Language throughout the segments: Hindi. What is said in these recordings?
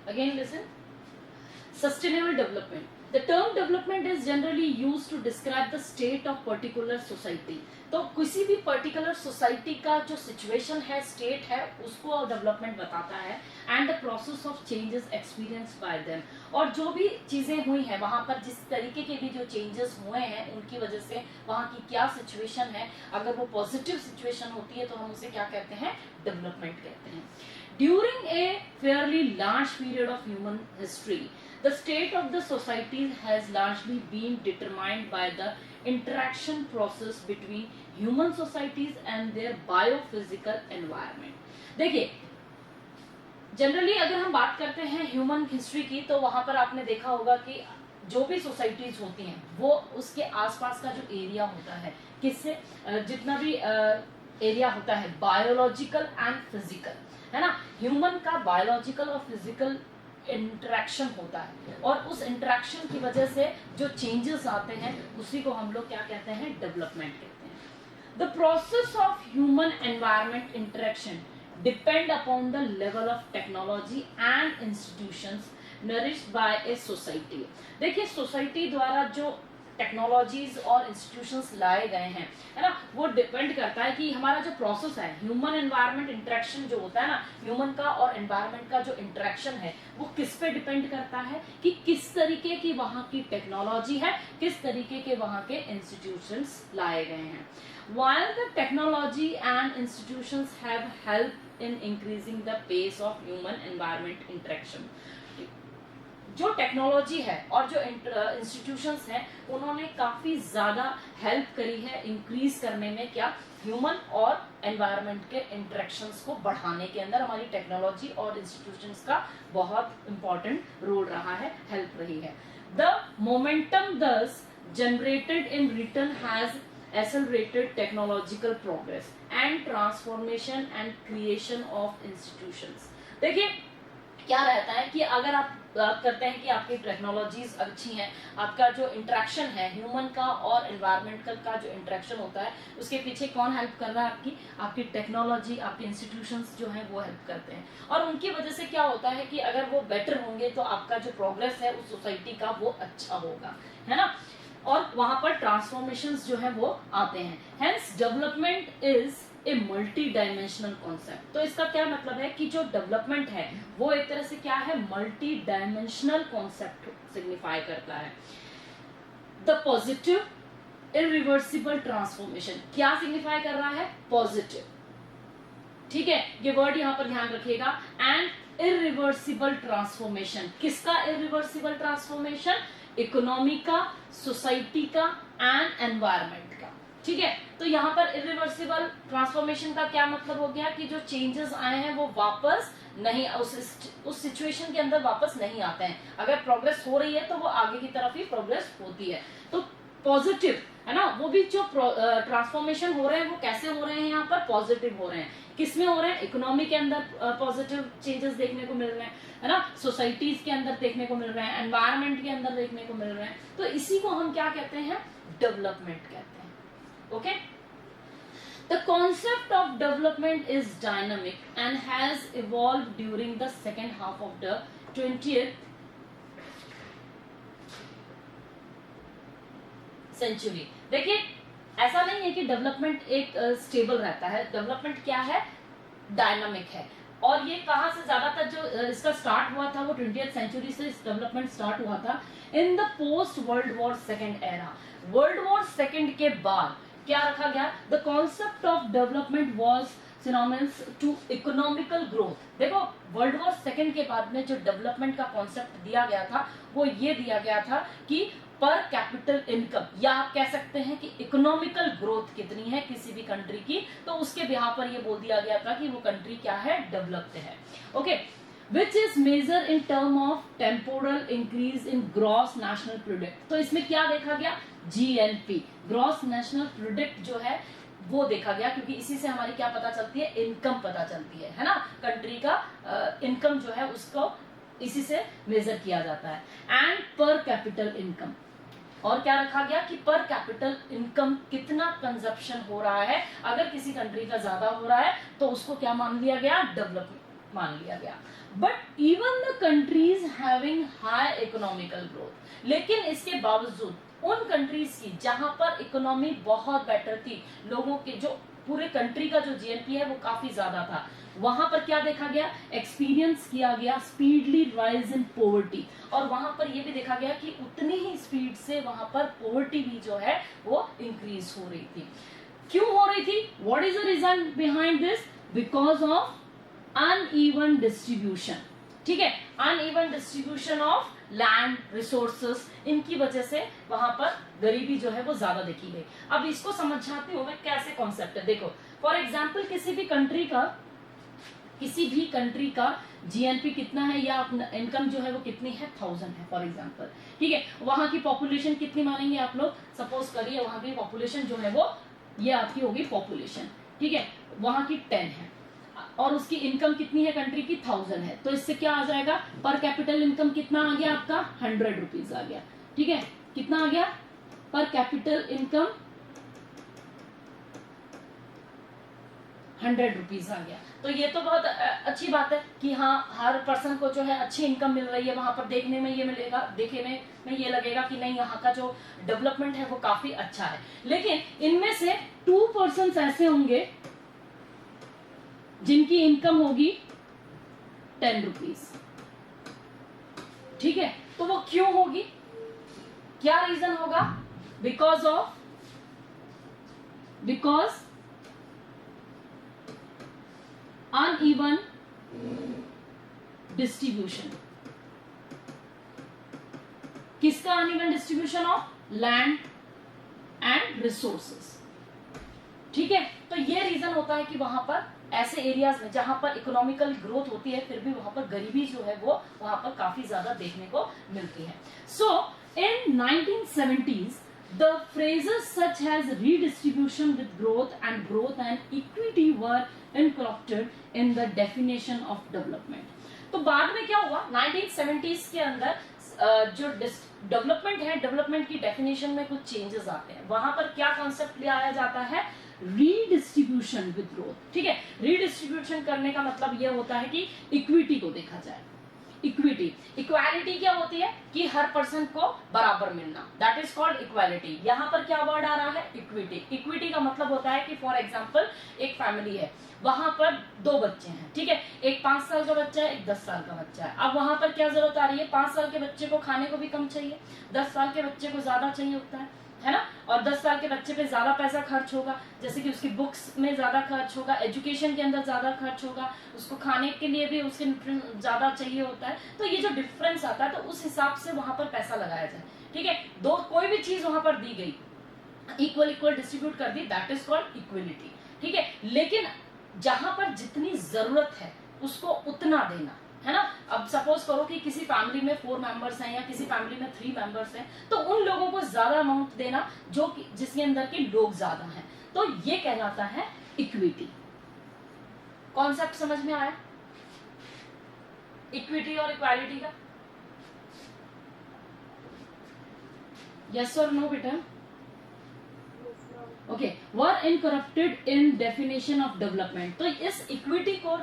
Again listen. Sustainable development. The term development is generally used to describe the state of particular society. तो किसी भी पर्टिकुलर सोसाइटी का जो सिचुएशन है, स्टेट है, उसको डेवलपमेंट बताता है. And the process of changes experience by them. और जो भी चीजें हुई हैं वहां पर, जिस तरीके के भी जो चेंजेस हुए हैं उनकी वजह से वहां की क्या सिचुएशन है, अगर वो पॉजिटिव सिचुएशन होती है तो हम उसे क्या कहते हैं, डेवलपमेंट कहते हैं. During a fairly large period of human history, the state of the society has largely been determined by the interaction process between human societies and their biophysical environment. देखिए, जनरली अगर हम बात करते हैं ह्यूमन हिस्ट्री की, तो वहां पर आपने देखा होगा कि जो भी सोसाइटीज होती हैं वो उसके आसपास का जो एरिया होता है, किससे जितना भी एरिया होता है, बायोलॉजिकल एंड फिजिकल, है ना. ह्यूमन का बायोलॉजिकल और फिजिकल इंटरेक्शन होता है, और उस इंटरेक्शन की वजह से जो चेंजेस आते हैं उसी को हम लोग क्या कहते हैं, डेवलपमेंट कहते हैं. The process of human environment interaction depend upon the level of technology and institutions nourished by a society. देखिए, सोसाइटी द्वारा जो टेक्नोलॉजीज और इंस्टीट्यूशंस लाए गए हैं, है ना, वो डिपेंड करता है कि हमारा जो प्रोसेस है, ह्यूमन एनवायरनमेंट इंटरेक्शन जो होता है ना, ह्यूमन का और एनवायरनमेंट का जो इंटरेक्शन है वो किस पे डिपेंड करता है कि किस तरीके की वहाँ की टेक्नोलॉजी है, किस तरीके के वहाँ के इंस्टीट्यूशंस लाए गए हैं. While the technology and institutions have helped in increasing the pace of human environment interaction, जो टेक्नोलॉजी है और जो इंस्टीट्यूशंस हैं उन्होंने काफी ज्यादा हेल्प करी है इंक्रीज करने में, क्या, ह्यूमन और एनवायरनमेंट के इंटरेक्शंस को बढ़ाने के अंदर हमारी टेक्नोलॉजी और इंस्टीट्यूशंस का बहुत इंपॉर्टेंट रोल रहा है, हेल्प रही है. द मोमेंटम दस generated in return has accelerated technological progress and transformation and creation of institutions. देखिए, क्या रहता है कि अगर आप करते हैं कि आपकी टेक्नोलॉजीज अच्छी हैं, आपका जो इंटरेक्शन है ह्यूमन का और एनवायरमेंटल का जो इंटरेक्शन होता है, उसके पीछे कौन हेल्प कर रहा है, आपकी टेक्नोलॉजी, आपके इंस्टीट्यूशंस जो हैं वो हेल्प करते हैं. और उनकी वजह से क्या होता है कि अगर वो बेटर होंगे तो आपका जो प्रोग्रेस है उस सोसाइटी का वो अच्छा होगा, है ना, और वहां पर ट्रांसफॉर्मेशंस जो है वो आते हैं. Hence development is a multi dimensional concept. तो इसका क्या मतलब है कि जो डेवलपमेंट है वो एक तरह से क्या है, मल्टी डायमेंशनल कॉन्सेप्ट सिग्निफाई करता है. द पॉजिटिव इरिवर्सिबल ट्रांसफॉर्मेशन क्या सिग्निफाई कर रहा है, पॉजिटिव, ठीक है, ये वर्ड यहां पर ध्यान रखिएगा. एंड इरिवर्सिबल ट्रांसफॉर्मेशन, किसका इरिवर्सिबल ट्रांसफॉर्मेशन, इकोनॉमी का, सोसाइटी का एंड एनवायरमेंट का, ठीक है. तो यहाँ पर इरिवर्सिबल ट्रांसफॉर्मेशन का क्या मतलब हो गया कि जो चेंजेस आए हैं वो वापस नहीं, उस सिचुएशन के अंदर वापस नहीं आते हैं. अगर प्रोग्रेस हो रही है तो वो आगे की तरफ ही प्रोग्रेस होती है. तो पॉजिटिव है ना, वो भी जो ट्रांसफॉर्मेशन हो रहे हैं वो कैसे हो रहे हैं, यहाँ पर पॉजिटिव हो रहे हैं. किसमें हो रहे हैं, इकोनॉमी के अंदर पॉजिटिव चेंजेस देखने को मिल रहे हैं, है ना, सोसाइटीज के अंदर देखने को मिल रहे हैं, एनवायरमेंट के अंदर देखने को मिल रहे हैं. तो इसी को हम क्या कहते हैं, डेवलपमेंट कहते हैं. Okay. The concept of development is dynamic and has evolved during the second half of the 20th century. देखिए, ऐसा नहीं है कि डेवलपमेंट एक स्टेबल रहता है. डेवलपमेंट क्या है, डायनामिक है. और ये कहां से ज्यादातर जो इसका स्टार्ट हुआ था वो 20th सेंचुरी से स्टेबलमेंट स्टार्ट हुआ था in the post world war second era. World war second के बाद क्या रखा गया, the concept of development was synonyms to economical growth. देखो, वर्ल्ड वॉर सेकेंड के बाद में जो डेवलपमेंट का कॉन्सेप्ट दिया गया था वो ये दिया गया था कि पर कैपिटल इनकम, या आप कह सकते हैं कि इकोनॉमिकल ग्रोथ कितनी है किसी भी कंट्री की, तो उसके बिहार पर ये बोल दिया गया था कि वो कंट्री क्या है, डेवलप्ड है. Okay. Which is major in term of temporal increase in gross national product. तो इसमें क्या देखा गया, जीएनपी, ग्रॉस नेशनल प्रोडक्ट जो है वो देखा गया, क्योंकि इसी से हमारी क्या पता चलती है, इनकम पता चलती है ना, कंट्री का इनकम जो है उसको इसी से मेजर किया जाता है. एंड पर कैपिटल इनकम, और क्या रखा गया कि पर कैपिटल इनकम कितना कंजप्शन हो रहा है, अगर किसी कंट्री का ज्यादा हो रहा है तो उसको क्या मान लिया गया, डेवलपमेंट. मान लिया गया। But even the countries having high economical growth, लेकिन इसके बावजूद उन कंट्रीज की जहां पर इकोनॉमी बहुत बेटर थी, लोगों के जो पूरे कंट्री का जो जीएनपी है वो काफी ज्यादा था, वहां पर क्या देखा गया, एक्सपीरियंस किया गया स्पीडली राइज इन पॉवर्टी, और वहां पर ये भी देखा गया कि उतनी ही स्पीड से वहां पर पॉवर्टी भी जो है वो इंक्रीज हो रही थी। क्यों हो रही थी, what is the reason behind this, because of uneven distribution, ठीक है, uneven distribution of land resources, इनकी वजह से वहां पर गरीबी जो है वो ज्यादा देखी गई। अब इसको समझाती हूं मैं कैसे कॉन्सेप्ट है। देखो फॉर एग्जाम्पल किसी भी कंट्री का जीएनपी कितना है या इनकम जो है वो कितनी है, 1000 है फॉर एग्जाम्पल, ठीक है, वहां की पॉपुलेशन कितनी मानेंगे आप लोग, सपोज करिए वहां की पॉपुलेशन जो है वो ये आपकी होगी पॉपुलेशन, ठीक है, वहां की 10 है और उसकी इनकम कितनी है कंट्री की, 1000 है, तो इससे क्या आ जाएगा, पर कैपिटल इनकम कितना आ गया आपका, 100 रुपीज आ गया, ठीक है, कितना आ गया, पर कैपिटल इनकम 100 रुपीज आ गया। तो ये तो बहुत अच्छी बात है कि हाँ हर पर्सन को जो है अच्छी इनकम मिल रही है, वहां पर देखने में ये मिलेगा, देखने में ये लगेगा कि नहीं यहाँ का जो डेवलपमेंट है वो काफी अच्छा है। लेकिन इनमें से 2% ऐसे होंगे जिनकी इनकम होगी 10 रुपीज, ठीक है, तो वो क्यों होगी, क्या रीजन होगा, बिकॉज अनइवन डिस्ट्रीब्यूशन, किसका uneven distribution of land and resources, ठीक है, तो ये रीजन होता है कि वहां पर ऐसे एरियाज में जहां पर इकोनॉमिकल ग्रोथ होती है फिर भी वहां पर गरीबी जो है वो वहां पर काफी ज्यादा देखने को मिलती है। सो इन 1970s the phrases such as redistribution with growth and equity were incorporated in the definition of development। तो बाद में क्या हुआ, 1970s के अंदर जो डेवलपमेंट है, डेवलपमेंट की डेफिनेशन में कुछ चेंजेस आते हैं। वहां पर क्या कॉन्सेप्ट लाया जाता है, रीडिस्ट्रीब्यूशन विद ग्रोथ, ठीक है, रीडिस्ट्रीब्यूशन करने का मतलब यह होता है कि इक्विटी को देखा जाए। इक्वालिटी क्या होती है कि हर पर्सन को बराबर मिलना, दैट इज कॉल्ड इक्वालिटी। यहाँ पर क्या वर्ड आ रहा है, इक्विटी का मतलब होता है कि फॉर एग्जांपल एक फैमिली है, वहां पर 2 बच्चे हैं, ठीक है, एक 5 साल का बच्चा है, एक 10 साल का बच्चा है। अब वहां पर क्या जरूरत आ रही है, 5 साल के बच्चे को खाने को भी कम चाहिए, 10 साल के बच्चे को ज्यादा चाहिए होता है ना, और 10 साल के बच्चे पे ज्यादा पैसा खर्च होगा, जैसे कि उसकी बुक्स में ज्यादा खर्च होगा, एजुकेशन के अंदर ज्यादा खर्च होगा, उसको खाने के लिए भी उसके न्यूट्रिएंट ज्यादा चाहिए होता है। तो ये जो डिफरेंस आता है तो उस हिसाब से वहां पर पैसा लगाया जाए, ठीक है, कोई भी चीज वहां पर दी गई, इक्वल डिस्ट्रीब्यूट कर दी, दैट इज कॉल्ड इक्वलिटी, ठीक है। लेकिन जहां पर जितनी जरूरत है उसको उतना देना, है ना। अब सपोज करो कि किसी फैमिली में 4 मेंबर्स हैं या किसी फैमिली में 3 मेंबर्स हैं, तो उन लोगों को ज्यादा अमाउंट देना जो जिसके अंदर के लोग ज्यादा हैं, तो ये कहलाता है इक्विटी। कॉन्सेप्ट समझ में आया, इक्विटी और इक्वालिटी का, यस और नो बेटा, okay, were incorporated in definition of development. तो इस इक्विटी को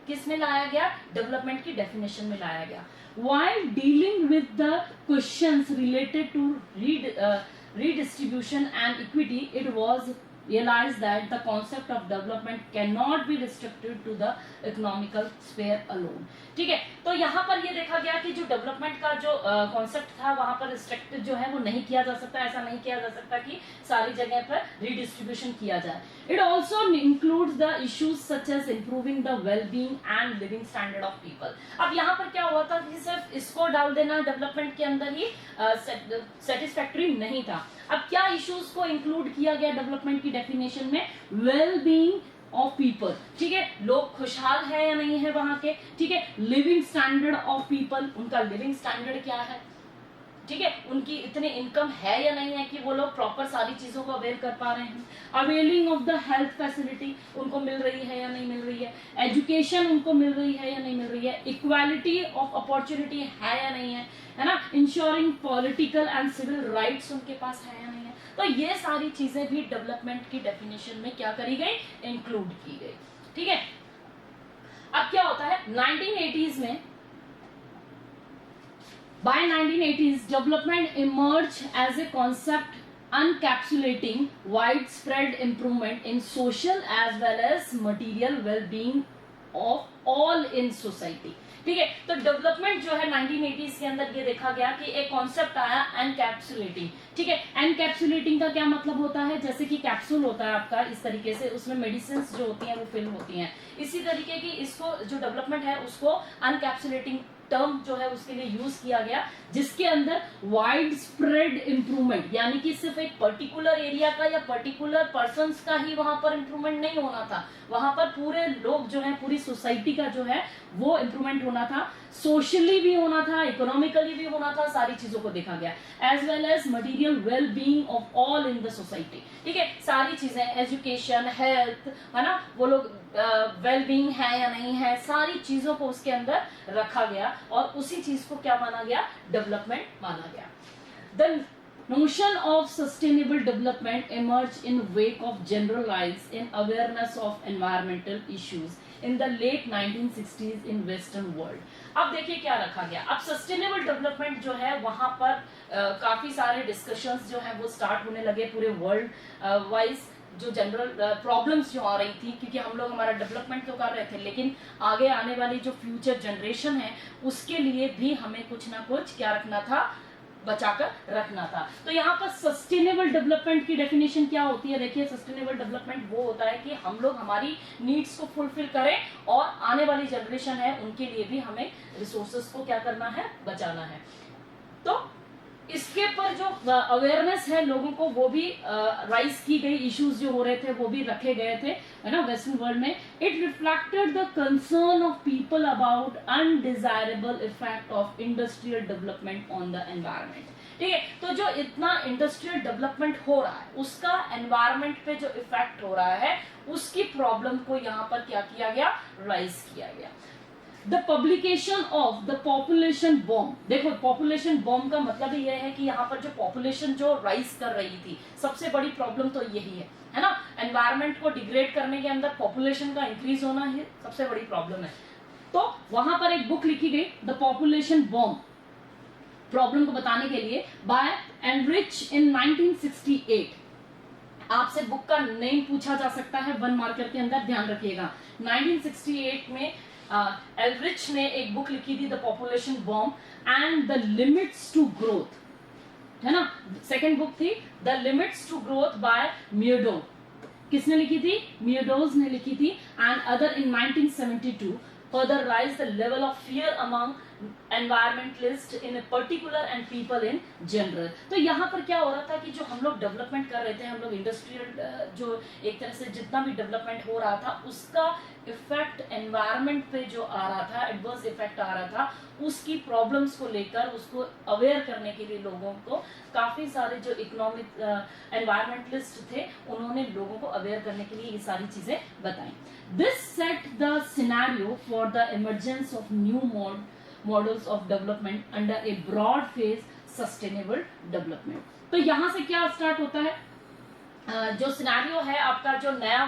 किस में लाया गया, डेवलपमेंट की डेफिनेशन में लाया गया। While dealing with the questions related to redistribution and equity, it was realized that the concept of development cannot be restricted to the economical sphere alone। ठीक है, तो यहाँ पर ये देखा गया कि जो डेवलपमेंट का जो कॉन्सेप्ट था वहां पर रिस्ट्रिक्टेड जो है वो नहीं किया जा सकता, ऐसा नहीं किया जा सकता कि सारी जगह पर रिडिस्ट्रीब्यूशन किया जाए। It also includes the issues such as improving the wellbeing and living standard of people. अब यहाँ पर क्या हुआ था कि सिर्फ इसको डाल देना डेवलपमेंट के अंदर ही सेटिस्फैक्टरी नहीं था। अब क्या इश्यूज को इंक्लूड किया गया डेवलपमेंट की डेफिनेशन में, वेलबींग ऑफ पीपल, ठीक है, लोग खुशहाल है या नहीं है वहां के, ठीक है, लिविंग स्टैंडर्ड ऑफ पीपल, उनका लिविंग स्टैंडर्ड क्या है, ठीक है, उनकी इतनी इनकम है या नहीं है कि वो लोग प्रॉपर सारी चीजों को अवेल कर पा रहे हैं, availing of the health facility उनको मिल रही है या नहीं मिल रही है, एजुकेशन उनको मिल रही है या नहीं मिल रही है, इक्वालिटी ऑफ अपॉर्चुनिटी है या नहीं है ना, ensuring political and civil rights उनके पास है या नहीं है। तो ये सारी चीजें भी डेवलपमेंट की डेफिनेशन में क्या करी गई, इंक्लूड की गई। ठीक है, अब क्या होता है, 1980s में, by 1980s development emerged as a concept encapsulating widespread improvement in social as well as material well-being of all in society. ठीक है, तो डेवलपमेंट जो है 1980s के अंदर ये देखा गया कि एक कॉन्सेप्ट आया एनकैप्सुलेटिंग. ठीक है, एनकैप्सुलेटिंग का क्या मतलब होता है, जैसे कि कैप्सूल होता है आपका इस तरीके से, उसमें मेडिसिन जो होती हैं वो फिल होती हैं, इसी तरीके की इसको जो डेवलपमेंट है उसको अनकैप्सुलेटिंग टर्म जो है उसके लिए यूज किया गया, जिसके अंदर वाइड स्प्रेड इंप्रूवमेंट, यानी कि सिर्फ एक पर्टिकुलर एरिया का या पर्टिकुलर पर्संस का ही वहां पर इंप्रूवमेंट नहीं होना था, वहां पर पूरे लोग जो है, पूरी सोसाइटी का जो है वो इंप्रूवमेंट होना था, सोशली भी होना था, इकोनॉमिकली भी होना था, सारी चीजों को देखा गया, as well as material well being of all in the society. ठीक है, सारी चीजें, एजुकेशन, हेल्थ, है ना, वो लोग वेल बीइंग है या नहीं है, सारी चीजों को उसके अंदर रखा गया और उसी चीज को क्या माना गया, डेवलपमेंट माना गया. The notion of sustainable development emerged in wake of generalized in awareness of environmental issues in the late 1960s in western world. अब देखिए क्या रखा गया, अब सस्टेनेबल डेवलपमेंट जो है वहां पर काफी सारे डिस्कशंस जो है वो स्टार्ट होने लगे पूरे वर्ल्ड वाइज, जो जनरल प्रॉब्लम्स जो आ रही थी, क्योंकि हम लोग हमारा डेवलपमेंट तो कर रहे थे, लेकिन आगे आने वाली जो फ्यूचर जनरेशन है उसके लिए भी हमें कुछ ना कुछ क्या रखना था, बचाकर रखना था. तो यहाँ पर सस्टेनेबल डेवलपमेंट की डेफिनेशन क्या होती है, देखिए सस्टेनेबल डेवलपमेंट वो होता है कि हम लोग हमारी नीड्स को फुलफिल करें और आने वाली जनरेशन है उनके लिए भी हमें रिसोर्सेस को क्या करना है, बचाना है. तो इसके पर जो अवेयरनेस है लोगों को वो भी राइज की गई, इश्यूज जो हो रहे थे वो भी रखे गए थे, है ना, वेस्टर्न वर्ल्ड में. It reflected the concern of people about undesirable effect of industrial development on the environment. ठीक है, तो जो इतना इंडस्ट्रियल डेवलपमेंट हो रहा है उसका एनवायरमेंट पे जो इफेक्ट हो रहा है उसकी प्रॉब्लम को यहाँ पर क्या किया गया, राइज किया गया. The publication of the population bomb, देखो पॉपुलेशन बॉम्ब का मतलब ही यह है कि यहाँ पर जो पॉपुलेशन जो राइज कर रही थी, सबसे बड़ी प्रॉब्लम तो यही है ना, एनवायरमेंट को डिग्रेड करने के अंदर पॉपुलेशन का इंक्रीज होना ही सबसे बड़ी प्रॉब्लम है. तो वहां पर एक बुक लिखी गई, द पॉपुलेशन बॉम्ब, प्रॉब्लम को बताने के लिए, बाय एनरिच इन 1968. आपसे बुक का नेम पूछा जा सकता है 1 मार्कर के अंदर, ध्यान रखिएगा. 1968 में एलरिच ने एक बुक लिखी थी, the population bomb and the limits to growth, है ना. सेकेंड बुक थी the limits to growth by Meadows. किसने लिखी थी, मियोडोज ने लिखी थी. And other in 1972 further rise the level of fear among environmentalists in a particular and people in general. तो यहाँ पर क्या हो रहा था कि जो हम लोग डेवलपमेंट कर रहे थे, हम लोग इंडस्ट्रियल जो एक तरह से जितना भी डेवलपमेंट हो रहा था उसका इफेक्ट एनवायरनमेंट पे जो आ रहा था, एडवर्स इफेक्ट आ रहा था, उसकी प्रॉब्लम्स को लेकर उसको अवेयर करने के लिए लोगों को काफी सारे जो इकोनॉमिक एनवायरमेंटलिस्ट थे उन्होंने लोगों को अवेयर करने के लिए ये सारी चीजें बताई. This set the scenario for the emergence of new models of development under a broad phase sustainable development. तो यहाँ से क्या स्टार्ट होता है, जो सिनेरियो है आपका, जो नया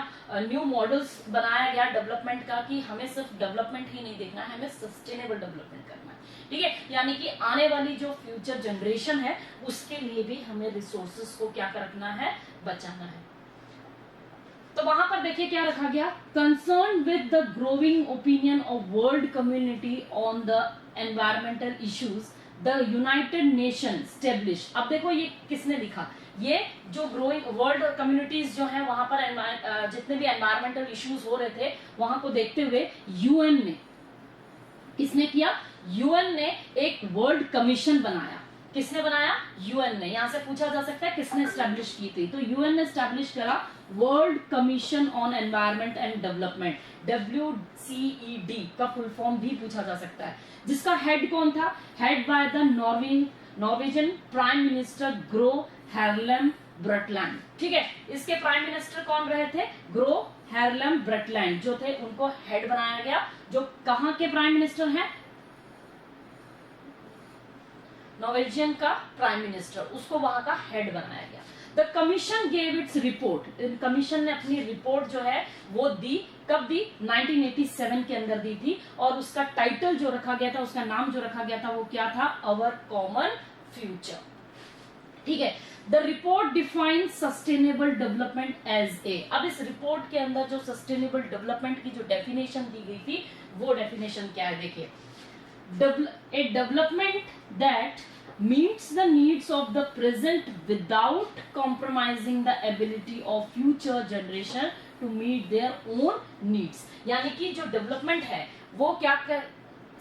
न्यू मॉडल्स बनाया गया डेवलपमेंट का, कि हमें सिर्फ डेवलपमेंट ही नहीं देखना है, हमें सस्टेनेबल डेवलपमेंट करना है. ठीक है, यानी कि आने वाली जो फ्यूचर जनरेशन है उसके लिए भी हमें रिसोर्सेस को क्या रखना है, बचाना है. तो वहां पर देखिए क्या रखा गया, concern with the growing opinion of world community on the environmental issues the United nation establish. अब देखो ये किसने लिखा, ये जो ग्रोइंग वर्ल्ड कम्युनिटीज जो है वहां पर जितने भी एनवायरमेंटल इश्यूज हो रहे थे वहां को देखते हुए यूएन ने, किसने किया, यूएन ने एक वर्ल्ड कमीशन बनाया. किसने बनाया, यूएन ने. यहां से पूछा जा सकता है किसने स्टैब्लिश की थी, तो यूएन ने स्टैब्लिश करा world commission on environment and development, WCED का फुल फॉर्म भी पूछा जा सकता है, जिसका हेड कौन था, head by the Norwegian prime minister Gro Harlem Brundtland. ठीक है, इसके प्राइम मिनिस्टर कौन रहे थे, ग्रो हैरलेम ब्रटलैंड जो थे, उनको हेड बनाया गया. जो कहां के प्राइम मिनिस्टर हैं, नॉर्वेजियन का प्राइम मिनिस्टर, उसको वहां का हेड बनाया गया. The commission gave its report, commission ने अपनी रिपोर्ट जो है वो दी, कब दी? 1987 के अंदर दी थी, और उसका टाइटल जो रखा गया था, उसका नाम जो रखा गया था वो क्या था? Our common future. ठीक है, the report define sustainable development as a. अब इस रिपोर्ट के अंदर जो सस्टेनेबल डेवलपमेंट की जो डेफिनेशन दी गई थी वो डेफिनेशन क्या है? देखिए, a development that meets the needs of the present without compromising the ability of future generation to meet their own needs। यानी कि जो डेवलपमेंट है वो क्या कर,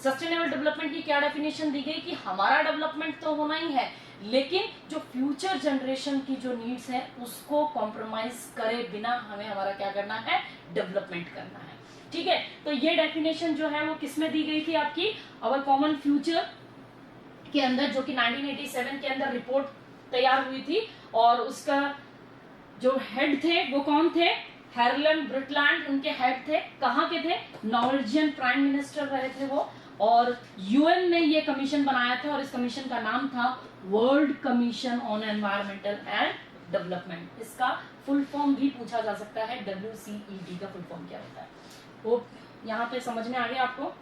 सस्टेनेबल डेवलपमेंट की क्या डेफिनेशन दी गई कि हमारा डेवलपमेंट तो होना ही है, लेकिन जो फ्यूचर जनरेशन की जो नीड्स है उसको कॉम्प्रोमाइज करे बिना हमें हमारा क्या करना है? डेवलपमेंट करना है। ठीक है, तो ये डेफिनेशन जो है वो किसमें दी गई थी? आपकी अवर कॉमन फ्यूचर के अंदर, जो कि 1987 के अंदर रिपोर्ट तैयार हुई थी, और उसका जो हेड थे वो कौन थे? हैरलैंड ब्रिटलैंड उनके हेड थे। कहाँ के थे? नॉर्वेजियन प्राइम मिनिस्टर रहे थे वो, और यूएन ने ये कमीशन बनाया था, और इस कमीशन का नाम था world commission on environmental and development. इसका फुल फॉर्म भी पूछा जा सकता है, WCED का फुल फॉर्म क्या होता है? वो यहाँ पे समझ में आ गया आपको?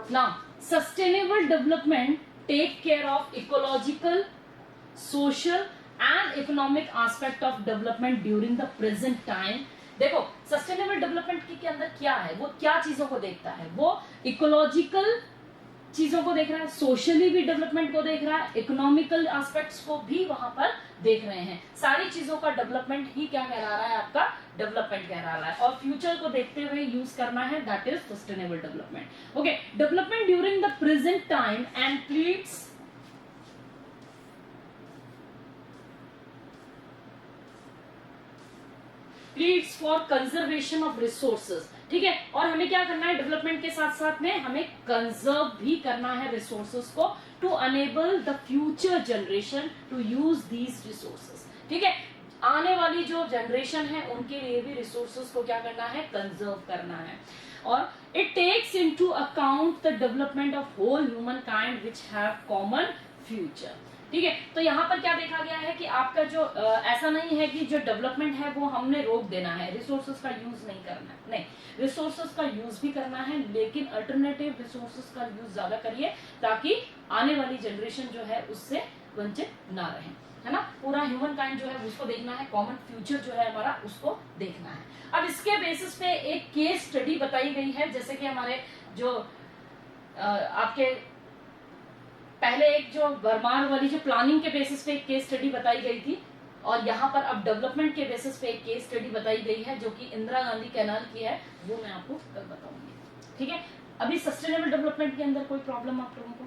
Now, sustainable development take care of ecological, social and economic aspect of development during the present time। देखो, सस्टेनेबल डेवलपमेंट के अंदर क्या है? वो क्या चीजों को देखता है? वो इकोलॉजिकल चीजों को देख रहा है, सोशली भी डेवलपमेंट को देख रहा है, इकोनॉमिकल एस्पेक्ट्स को भी वहां पर देख रहे हैं। सारी चीजों का डेवलपमेंट ही क्या कहला रहा है? आपका डेवलपमेंट कहला रहा है, और फ्यूचर को देखते हुए यूज करना है, that is sustainable development. Okay, development during the present time and pleads for conservation of resources. ठीक है, और हमें क्या करना है? डेवलपमेंट के साथ साथ में हमें कंजर्व भी करना है रिसोर्सेज को, to enable the future generation to use these resources. ठीक है, आने वाली जो जनरेशन है उनके लिए भी रिसोर्सेज को क्या करना है? कंजर्व करना है। और it takes into account the development of whole human kind which have common future. ठीक है, तो यहाँ पर क्या देखा गया है कि आपका जो ऐसा नहीं है कि जो डेवलपमेंट है वो हमने रोक देना है, रिसोर्सेज का यूज नहीं करना है, नहीं, रिसोर्सेज का यूज भी करना है, लेकिन अल्टरनेटिव रिसोर्सेज का यूज ज्यादा करिए, ताकि आने वाली जनरेशन जो है उससे वंचित ना रहे, है ना। पूरा ह्यूमन काइंड जो है उसको देखना है, कॉमन फ्यूचर जो है हमारा उसको देखना है। अब इसके बेसिस पे एक केस स्टडी बताई गई है, जैसे कि हमारे जो आपके पहले एक जो बर्मार वाली जो प्लानिंग के बेसिस पे एक केस स्टडी बताई गई थी, और यहाँ पर अब डेवलपमेंट के बेसिस पे एक केस स्टडी बताई गई है जो कि इंदिरा गांधी कैनाल की है, वो मैं आपको कल बताऊंगी। ठीक है, अभी सस्टेनेबल डेवलपमेंट के अंदर कोई प्रॉब्लम आप लोगों को?